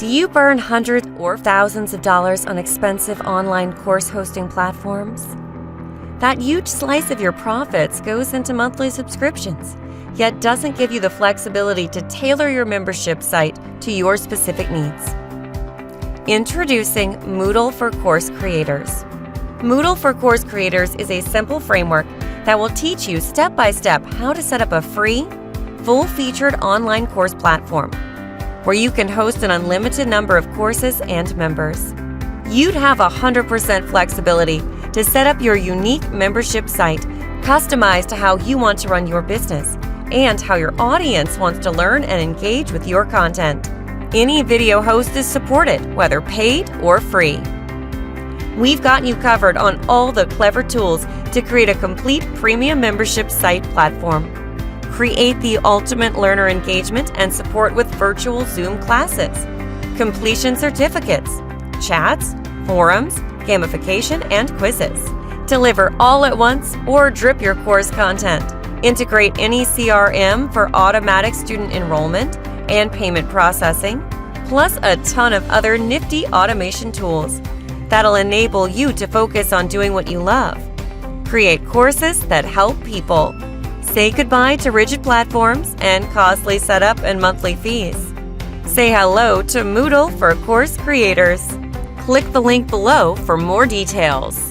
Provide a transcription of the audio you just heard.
Do you burn hundreds or thousands of dollars on expensive online course hosting platforms? That huge slice of your profits goes into monthly subscriptions, yet doesn't give you the flexibility to tailor your membership site to your specific needs. Introducing Moodle for Course Creators. Moodle for Course Creators is a simple framework that will teach you step-by-step how to set up a free, full-featured online course platform where you can host an unlimited number of courses and members. You'd have 100% flexibility to set up your unique membership site, customized to how you want to run your business and how your audience wants to learn and engage with your content. Any video host is supported, whether paid or free. We've got you covered on all the clever tools to create a complete premium membership site platform. Create the ultimate learner engagement and support with virtual Zoom classes, completion certificates, chats, forums, gamification, and quizzes. Deliver all at once or drip your course content. Integrate any CRM for automatic student enrollment and payment processing, plus a ton of other nifty automation tools that'll enable you to focus on doing what you love. Create courses that help people. Say goodbye to rigid platforms and costly setup and monthly fees. Say hello to Moodle for Course Creators. Click the link below for more details.